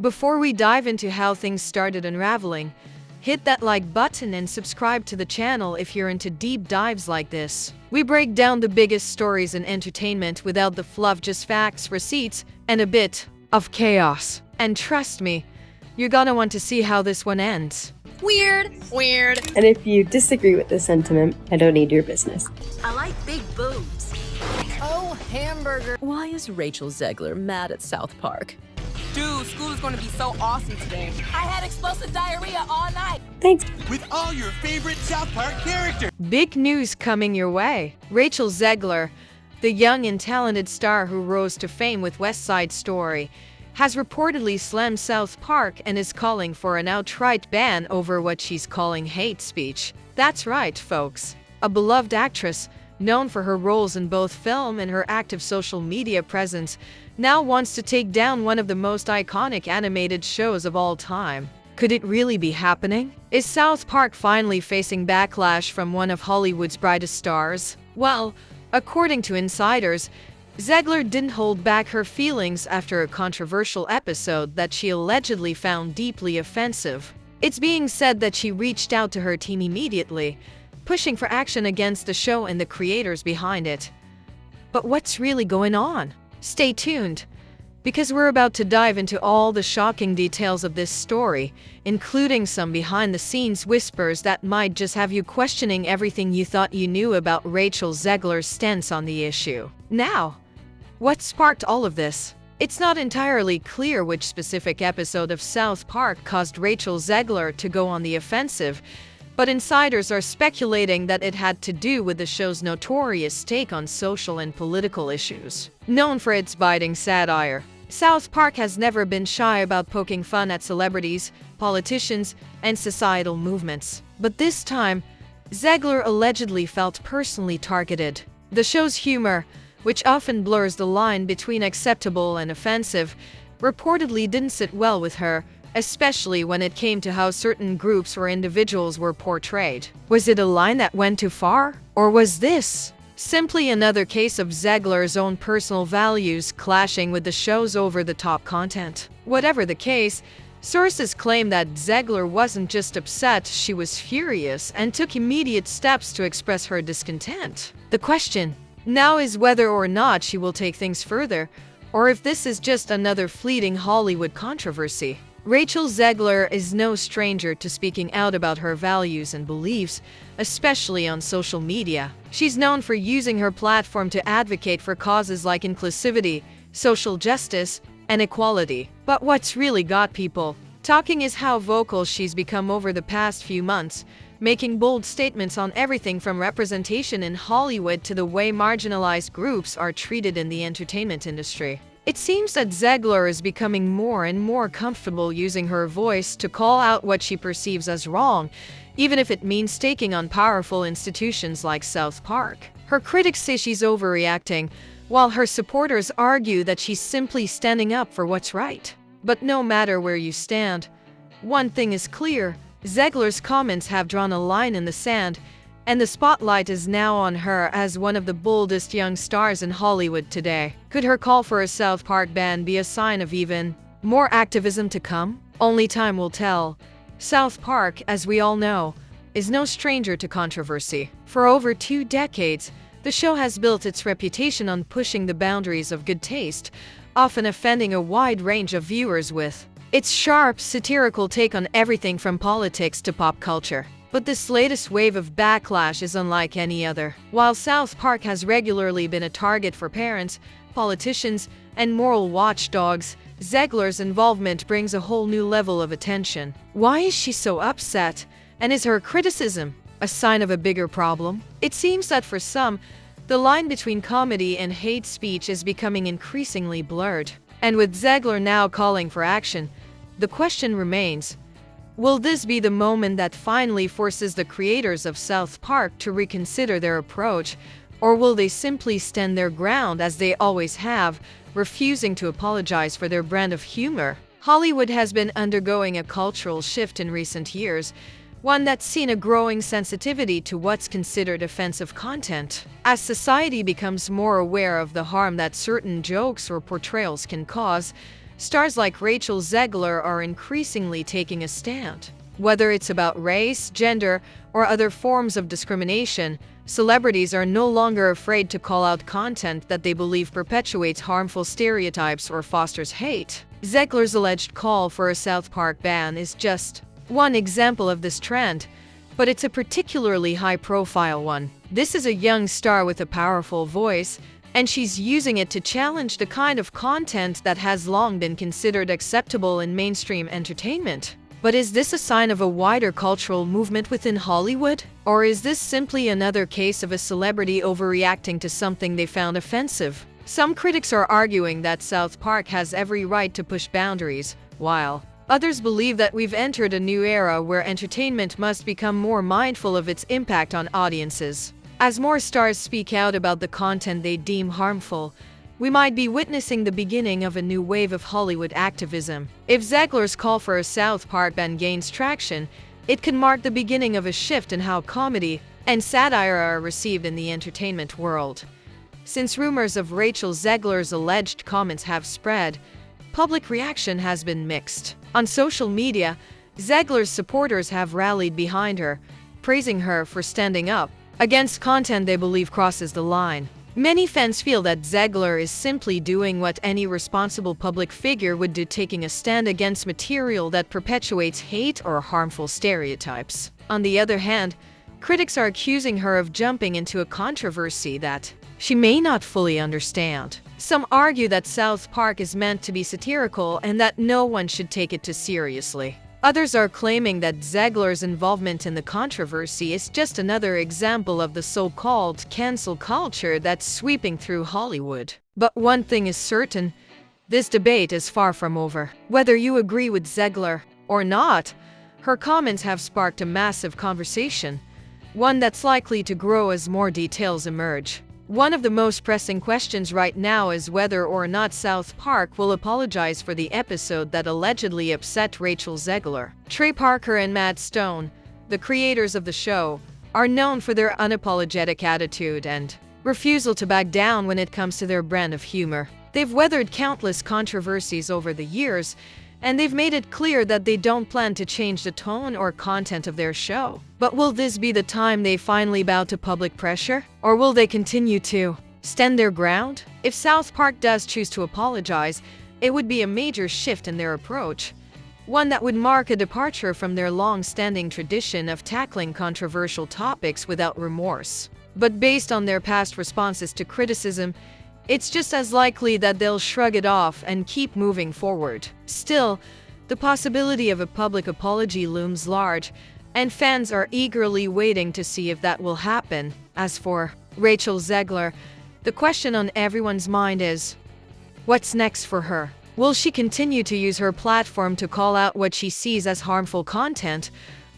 Before we dive into how things started unraveling, hit that like button and subscribe to the channel if you're into deep dives like this. We break down the biggest stories in entertainment without the fluff, just facts, receipts, and a bit of chaos. And trust me, you're gonna want to see how this one ends. Weird. And if you disagree with this sentiment, I don't need your business. I like big boobs. Oh, hamburger. Why is Rachel Zegler mad at South Park? Dude, school is going to be so awesome today. I had explosive diarrhea all night. Thanks. With all your favorite South Park characters. Big news coming your way. Rachel Zegler, the young and talented star who rose to fame with West Side Story, has reportedly slammed South Park and is calling for an outright ban over what she's calling hate speech. That's right, folks. A beloved actress, known for her roles in both film and her active social media presence, now wants to take down one of the most iconic animated shows of all time. Could it really be happening? Is South Park finally facing backlash from one of Hollywood's brightest stars? Well, according to insiders, Zegler didn't hold back her feelings after a controversial episode that she allegedly found deeply offensive. It's being said that she reached out to her team immediately, pushing for action against the show and the creators behind it. But what's really going on? Stay tuned, because we're about to dive into all the shocking details of this story, including some behind-the-scenes whispers that might just have you questioning everything you thought you knew about Rachel Zegler's stance on the issue. Now, what sparked all of this? It's not entirely clear which specific episode of South Park caused Rachel Zegler to go on the offensive, but insiders are speculating that it had to do with the show's notorious take on social and political issues. Known for its biting satire, South Park has never been shy about poking fun at celebrities, politicians, and societal movements. But this time, Zegler allegedly felt personally targeted. The show's humor, which often blurs the line between acceptable and offensive, reportedly didn't sit well with her, especially when it came to how certain groups or individuals were portrayed. Was it a line that went too far? Or was this simply another case of Zegler's own personal values clashing with the show's over-the-top content? Whatever the case, sources claim that Zegler wasn't just upset, she was furious and took immediate steps to express her discontent. The question now is whether or not she will take things further, or if this is just another fleeting Hollywood controversy. Rachel Zegler is no stranger to speaking out about her values and beliefs, especially on social media. She's known for using her platform to advocate for causes like inclusivity, social justice, and equality. But what's really got people talking is how vocal she's become over the past few months, making bold statements on everything from representation in Hollywood to the way marginalized groups are treated in the entertainment industry. It seems that Zegler is becoming more and more comfortable using her voice to call out what she perceives as wrong, even if it means taking on powerful institutions like South Park. Her critics say she's overreacting, while her supporters argue that she's simply standing up for what's right. But no matter where you stand, one thing is clear: Zegler's comments have drawn a line in the sand, and the spotlight is now on her as one of the boldest young stars in Hollywood today. Could her call for a South Park ban be a sign of even more activism to come? Only time will tell. South Park, as we all know, is no stranger to controversy. For over 2 decades, the show has built its reputation on pushing the boundaries of good taste, often offending a wide range of viewers with its sharp, satirical take on everything from politics to pop culture. But this latest wave of backlash is unlike any other. While South Park has regularly been a target for parents, politicians, and moral watchdogs, Zegler's involvement brings a whole new level of attention. Why is she so upset? And is her criticism a sign of a bigger problem? It seems that for some, the line between comedy and hate speech is becoming increasingly blurred. And with Zegler now calling for action, the question remains: will this be the moment that finally forces the creators of South Park to reconsider their approach, or will they simply stand their ground as they always have, refusing to apologize for their brand of humor? Hollywood has been undergoing a cultural shift in recent years, one that's seen a growing sensitivity to what's considered offensive content. As society becomes more aware of the harm that certain jokes or portrayals can cause, stars like Rachel Zegler are increasingly taking a stand. Whether it's about race, gender, or other forms of discrimination, celebrities are no longer afraid to call out content that they believe perpetuates harmful stereotypes or fosters hate. Zegler's alleged call for a South Park ban is just one example of this trend, but it's a particularly high-profile one. This is a young star with a powerful voice, and she's using it to challenge the kind of content that has long been considered acceptable in mainstream entertainment. But is this a sign of a wider cultural movement within Hollywood? Or is this simply another case of a celebrity overreacting to something they found offensive? Some critics are arguing that South Park has every right to push boundaries, while others believe that we've entered a new era where entertainment must become more mindful of its impact on audiences. As more stars speak out about the content they deem harmful, we might be witnessing the beginning of a new wave of Hollywood activism. If Zegler's call for a South Park ban gains traction, it could mark the beginning of a shift in how comedy and satire are received in the entertainment world. Since rumors of Rachel Zegler's alleged comments have spread, public reaction has been mixed. On social media, Zegler's supporters have rallied behind her, praising her for standing up against content they believe crosses the line. Many fans feel that Zegler is simply doing what any responsible public figure would do, taking a stand against material that perpetuates hate or harmful stereotypes. On the other hand, critics are accusing her of jumping into a controversy that she may not fully understand. Some argue that South Park is meant to be satirical and that no one should take it too seriously. Others are claiming that Zegler's involvement in the controversy is just another example of the so-called cancel culture that's sweeping through Hollywood. But one thing is certain, this debate is far from over. Whether you agree with Zegler or not, her comments have sparked a massive conversation, one that's likely to grow as more details emerge. One of the most pressing questions right now is whether or not South Park will apologize for the episode that allegedly upset Rachel Zegler. Trey Parker and Matt Stone, the creators of the show, are known for their unapologetic attitude and refusal to back down when it comes to their brand of humor. They've weathered countless controversies over the years, and they've made it clear that they don't plan to change the tone or content of their show. But will this be the time they finally bow to public pressure? Or will they continue to stand their ground? If South Park does choose to apologize, it would be a major shift in their approach, one that would mark a departure from their long-standing tradition of tackling controversial topics without remorse. But based on their past responses to criticism, it's just as likely that they'll shrug it off and keep moving forward. Still, the possibility of a public apology looms large, and fans are eagerly waiting to see if that will happen. As for Rachel Zegler, the question on everyone's mind is, what's next for her? Will she continue to use her platform to call out what she sees as harmful content,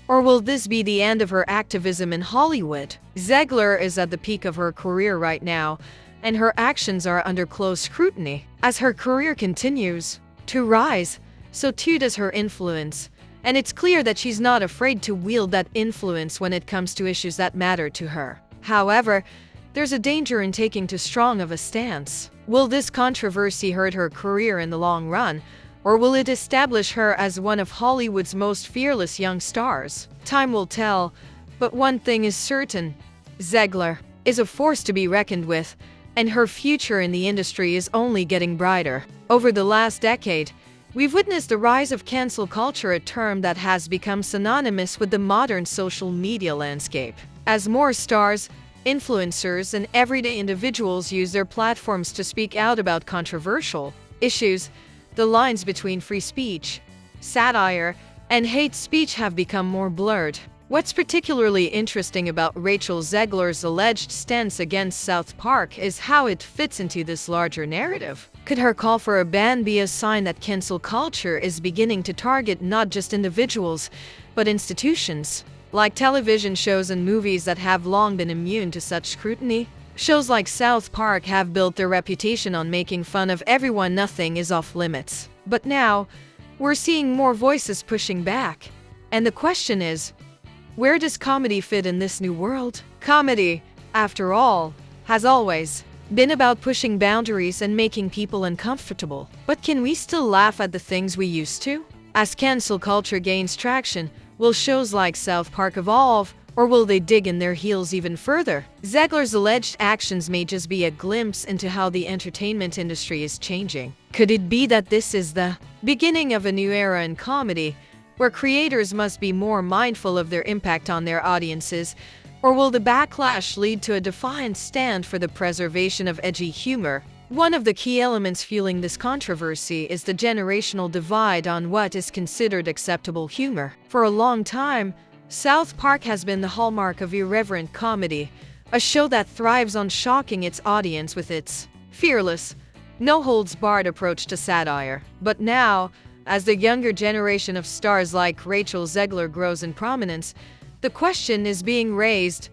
or will this be the end of her activism in Hollywood? Zegler is at the peak of her career right now, and her actions are under close scrutiny. As her career continues to rise, so too does her influence, and it's clear that she's not afraid to wield that influence when it comes to issues that matter to her. However, there's a danger in taking too strong of a stance. Will this controversy hurt her career in the long run, or will it establish her as one of Hollywood's most fearless young stars? Time will tell, but one thing is certain: Zegler is a force to be reckoned with, and her future in the industry is only getting brighter. Over the last decade, we've witnessed the rise of cancel culture, a term that has become synonymous with the modern social media landscape. As more stars, influencers, and everyday individuals use their platforms to speak out about controversial issues, the lines between free speech, satire, and hate speech have become more blurred. What's particularly interesting about Rachel Zegler's alleged stance against South Park is how it fits into this larger narrative. Could her call for a ban be a sign that cancel culture is beginning to target not just individuals, but institutions? Like television shows and movies that have long been immune to such scrutiny? Shows like South Park have built their reputation on making fun of everyone. Nothing is off limits. But now, we're seeing more voices pushing back. And the question is, where does comedy fit in this new world? Comedy, after all, has always been about pushing boundaries and making people uncomfortable. But can we still laugh at the things we used to? As cancel culture gains traction, will shows like South Park evolve, or will they dig in their heels even further? Zegler's alleged actions may just be a glimpse into how the entertainment industry is changing. Could it be that this is the beginning of a new era in comedy, where creators must be more mindful of their impact on their audiences? Or will the backlash lead to a defiant stand for the preservation of edgy humor? One of the key elements fueling this controversy is the generational divide on what is considered acceptable humor. For a long time, South Park has been the hallmark of irreverent comedy, a show that thrives on shocking its audience with its fearless, no-holds-barred approach to satire. But now, as the younger generation of stars like Rachel Zegler grows in prominence, the question is being raised: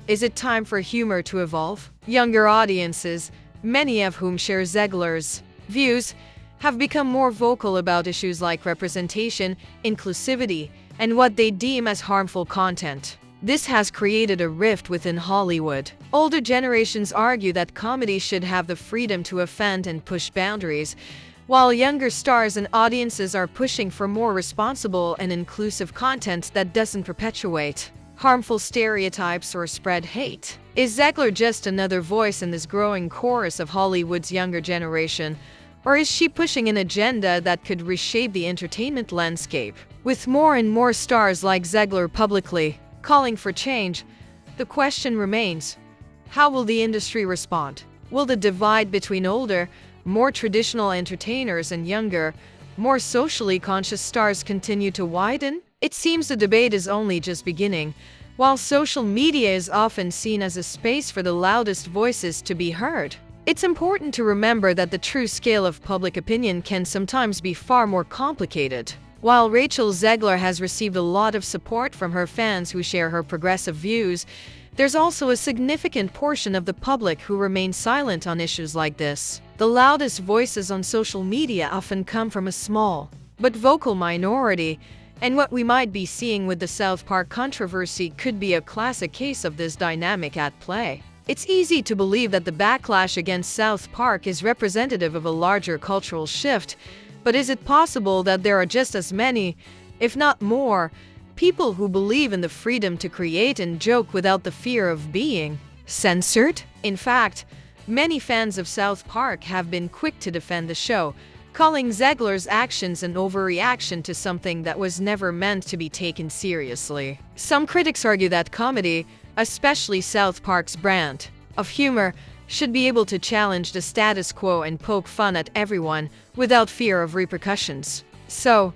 is it time for humor to evolve? Younger audiences, many of whom share Zegler's views, have become more vocal about issues like representation, inclusivity, and what they deem as harmful content. This has created a rift within Hollywood. Older generations argue that comedy should have the freedom to offend and push boundaries, while younger stars and audiences are pushing for more responsible and inclusive content that doesn't perpetuate harmful stereotypes or spread hate. Is Zegler just another voice in this growing chorus of Hollywood's younger generation, or is she pushing an agenda that could reshape the entertainment landscape? With more and more stars like Zegler publicly calling for change, the question remains: how will the industry respond? Will the divide between older, more traditional entertainers and younger, more socially conscious stars continue to widen? It seems the debate is only just beginning. While social media is often seen as a space for the loudest voices to be heard, it's important to remember that the true scale of public opinion can sometimes be far more complicated. While Rachel Zegler has received a lot of support from her fans who share her progressive views, there's also a significant portion of the public who remain silent on issues like this. The loudest voices on social media often come from a small but vocal minority, and what we might be seeing with the South Park controversy could be a classic case of this dynamic at play. It's easy to believe that the backlash against South Park is representative of a larger cultural shift, but is it possible that there are just as many, if not more, people who believe in the freedom to create and joke without the fear of being censored? In fact, many fans of South Park have been quick to defend the show, calling Zegler's actions an overreaction to something that was never meant to be taken seriously. Some critics argue that comedy, especially South Park's brand of humor, should be able to challenge the status quo and poke fun at everyone without fear of repercussions. So,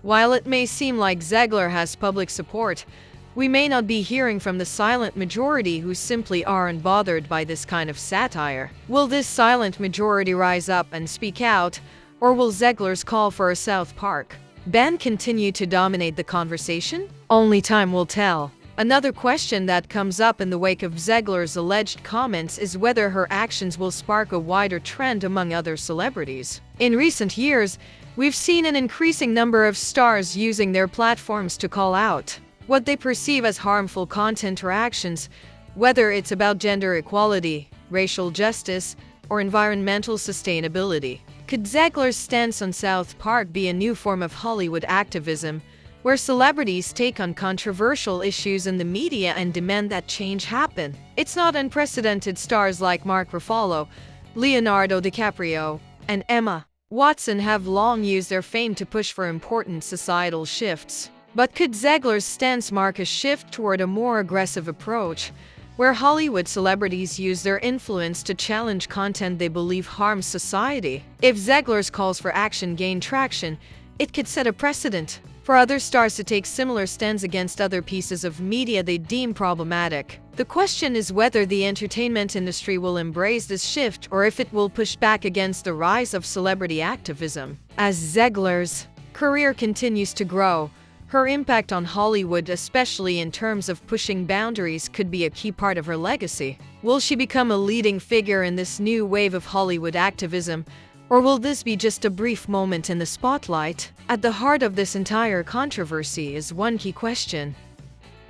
while it may seem like Zegler has public support, we may not be hearing from the silent majority who simply aren't bothered by this kind of satire. Will this silent majority rise up and speak out, or will Zegler's call for a South Park ban continue to dominate the conversation? Only time will tell. Another question that comes up in the wake of Zegler's alleged comments is whether her actions will spark a wider trend among other celebrities. In recent years, we've seen an increasing number of stars using their platforms to call out what they perceive as harmful content or actions, whether it's about gender equality, racial justice, or environmental sustainability. Could Zegler's stance on South Park be a new form of Hollywood activism, where celebrities take on controversial issues in the media and demand that change happen? It's not unprecedented. Stars like Mark Ruffalo, Leonardo DiCaprio, and Emma Watson have long used their fame to push for important societal shifts. But could Zegler's stance mark a shift toward a more aggressive approach, where Hollywood celebrities use their influence to challenge content they believe harms society? If Zegler's calls for action gain traction, it could set a precedent for other stars to take similar stands against other pieces of media they deem problematic. The question is whether the entertainment industry will embrace this shift or if it will push back against the rise of celebrity activism. As Zegler's career continues to grow, her impact on Hollywood, especially in terms of pushing boundaries, could be a key part of her legacy. Will she become a leading figure in this new wave of Hollywood activism, or will this be just a brief moment in the spotlight? At the heart of this entire controversy is one key question: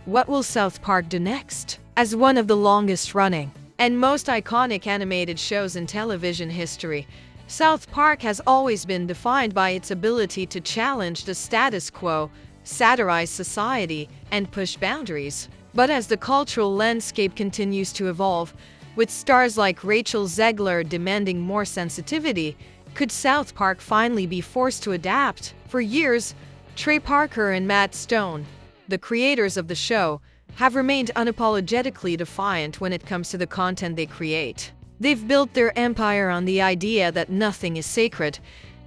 what will South Park do next? As one of the longest-running and most iconic animated shows in television history, South Park has always been defined by its ability to challenge the status quo, satirize society, and push boundaries. But as the cultural landscape continues to evolve, with stars like Rachel Zegler demanding more sensitivity, could South Park finally be forced to adapt? For years, Trey Parker and Matt Stone, the creators of the show, have remained unapologetically defiant when it comes to the content they create. They've built their empire on the idea that nothing is sacred,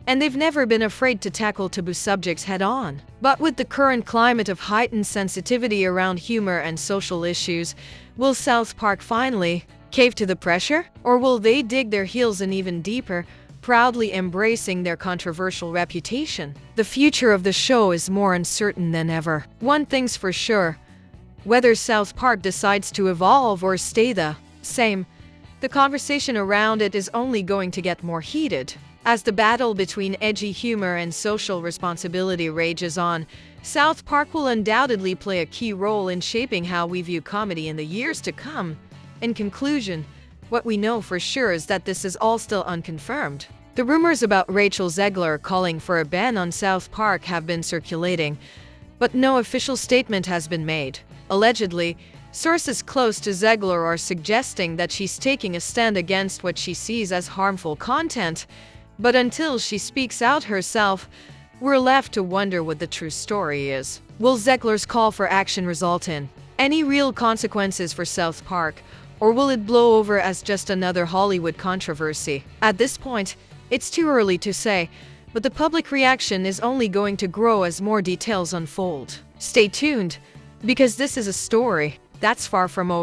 and they've never been afraid to tackle taboo subjects head-on. But with the current climate of heightened sensitivity around humor and social issues, will South Park finally cave to the pressure? Or will they dig their heels in even deeper, proudly embracing their controversial reputation? The future of the show is more uncertain than ever. One thing's for sure: whether South Park decides to evolve or stay the same, the conversation around it is only going to get more heated. As the battle between edgy humor and social responsibility rages on, South Park will undoubtedly play a key role in shaping how we view comedy in the years to come. In conclusion, what we know for sure is that this is all still unconfirmed. The rumors about Rachel Zegler calling for a ban on South Park have been circulating, but no official statement has been made. Allegedly, sources close to Zegler are suggesting that she's taking a stand against what she sees as harmful content, but until she speaks out herself, we're left to wonder what the true story is. Will Zegler's call for action result in any real consequences for South Park, or will it blow over as just another Hollywood controversy? At this point, it's too early to say, but the public reaction is only going to grow as more details unfold. Stay tuned, because this is a story that's far from over.